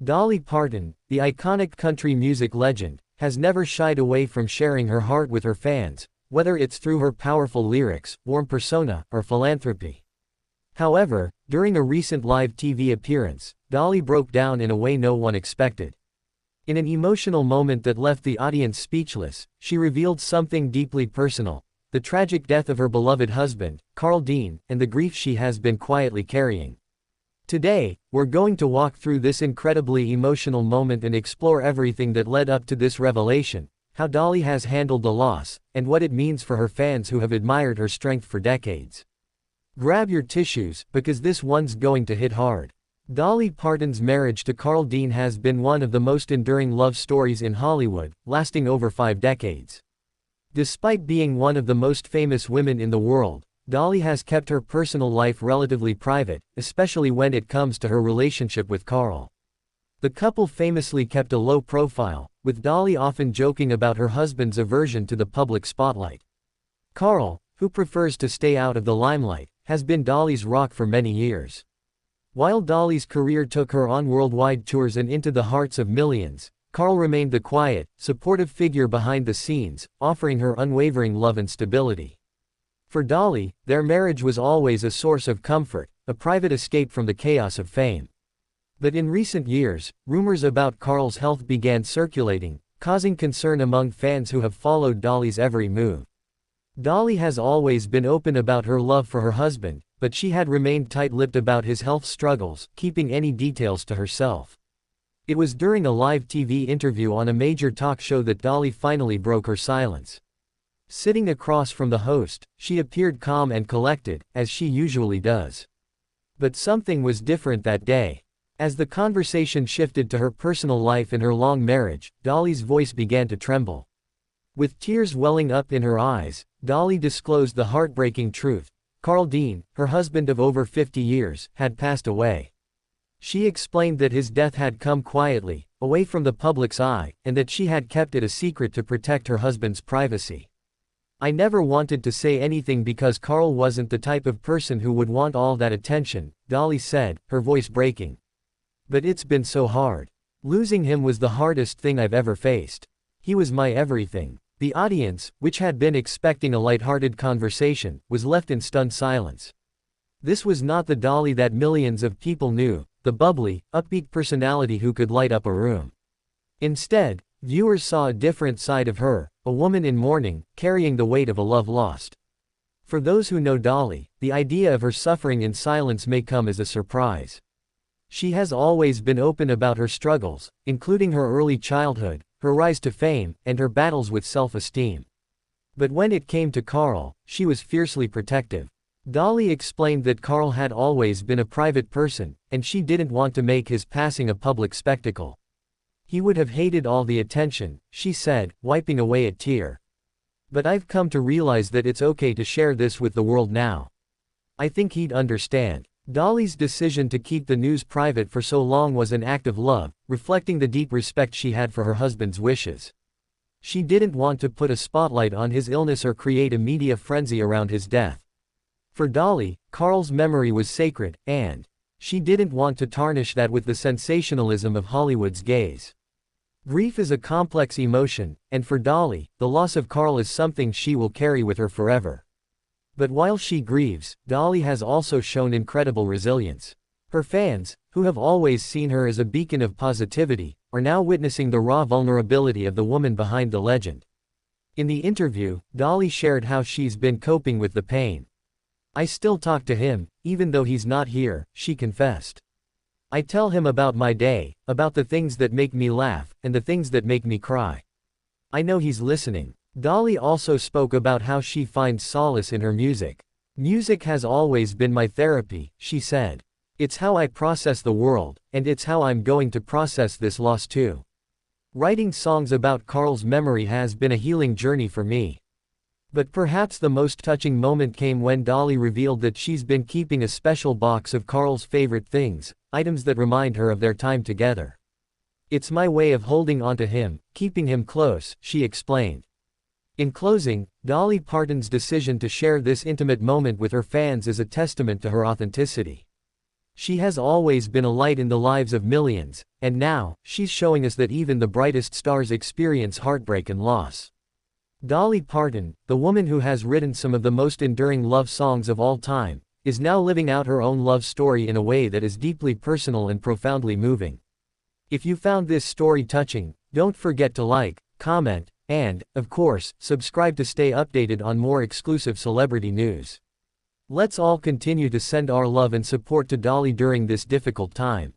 Dolly Parton, the iconic country music legend, has never shied away from sharing her heart with her fans, whether it's through her powerful lyrics, warm persona, or philanthropy. However, during a recent live TV appearance, Dolly broke down in a way no one expected. In an emotional moment that left the audience speechless, she revealed something deeply personal: the tragic death of her beloved husband, Carl Dean, and the grief she has been quietly carrying. Today, we're going to walk through this incredibly emotional moment and explore everything that led up to this revelation, how Dolly has handled the loss, and what it means for her fans who have admired her strength for decades. Grab your tissues, because this one's going to hit hard. Dolly Parton's marriage to Carl Dean has been one of the most enduring love stories in Hollywood, lasting over 5 decades. Despite being one of the most famous women in the world, Dolly has kept her personal life relatively private, especially when it comes to her relationship with Carl. The couple famously kept a low profile, with Dolly often joking about her husband's aversion to the public spotlight. Carl, who prefers to stay out of the limelight, has been Dolly's rock for many years. While Dolly's career took her on worldwide tours and into the hearts of millions, Carl remained the quiet, supportive figure behind the scenes, offering her unwavering love and stability. For Dolly, their marriage was always a source of comfort, a private escape from the chaos of fame. But in recent years, rumors about Carl's health began circulating, causing concern among fans who have followed Dolly's every move. Dolly has always been open about her love for her husband, but she had remained tight-lipped about his health struggles, keeping any details to herself. It was during a live TV interview on a major talk show that Dolly finally broke her silence. Sitting across from the host, she appeared calm and collected, as she usually does. But something was different that day. As the conversation shifted to her personal life and her long marriage, Dolly's voice began to tremble. With tears welling up in her eyes, Dolly disclosed the heartbreaking truth: Carl Dean, her husband of over 50 years, had passed away. She explained that his death had come quietly, away from the public's eye, and that she had kept it a secret to protect her husband's privacy. "I never wanted to say anything because Carl wasn't the type of person who would want all that attention," Dolly said, her voice breaking. "But it's been so hard. Losing him was the hardest thing I've ever faced. He was my everything." The audience, which had been expecting a lighthearted conversation, was left in stunned silence. This was not the Dolly that millions of people knew, the bubbly, upbeat personality who could light up a room. Instead, viewers saw a different side of her, a woman in mourning, carrying the weight of a love lost. For those who know Dolly, the idea of her suffering in silence may come as a surprise. She has always been open about her struggles, including her early childhood, her rise to fame, and her battles with self-esteem. But when it came to Carl, she was fiercely protective. Dolly explained that Carl had always been a private person, and she didn't want to make his passing a public spectacle. "He would have hated all the attention," she said, wiping away a tear. "But I've come to realize that it's okay to share this with the world now. I think he'd understand." Dolly's decision to keep the news private for so long was an act of love, reflecting the deep respect she had for her husband's wishes. She didn't want to put a spotlight on his illness or create a media frenzy around his death. For Dolly, Carl's memory was sacred, and she didn't want to tarnish that with the sensationalism of Hollywood's gaze. Grief is a complex emotion, and for Dolly, the loss of Carl is something she will carry with her forever. But while she grieves, Dolly has also shown incredible resilience. Her fans, who have always seen her as a beacon of positivity, are now witnessing the raw vulnerability of the woman behind the legend. In the interview, Dolly shared how she's been coping with the pain. "I still talk to him, even though he's not here," she confessed. "I tell him about my day, about the things that make me laugh, and the things that make me cry. I know he's listening." Dolly also spoke about how she finds solace in her music. "Music has always been my therapy," she said. "It's how I process the world, and it's how I'm going to process this loss too. Writing songs about Carl's memory has been a healing journey for me." But perhaps the most touching moment came when Dolly revealed that she's been keeping a special box of Carl's favorite things, items that remind her of their time together. "It's my way of holding on to him, keeping him close," she explained. In closing, Dolly Parton's decision to share this intimate moment with her fans is a testament to her authenticity. She has always been a light in the lives of millions, and now, she's showing us that even the brightest stars experience heartbreak and loss. Dolly Parton, the woman who has written some of the most enduring love songs of all time, is now living out her own love story in a way that is deeply personal and profoundly moving. If you found this story touching, don't forget to like, comment, and, of course, subscribe to stay updated on more exclusive celebrity news. Let's all continue to send our love and support to Dolly during this difficult time.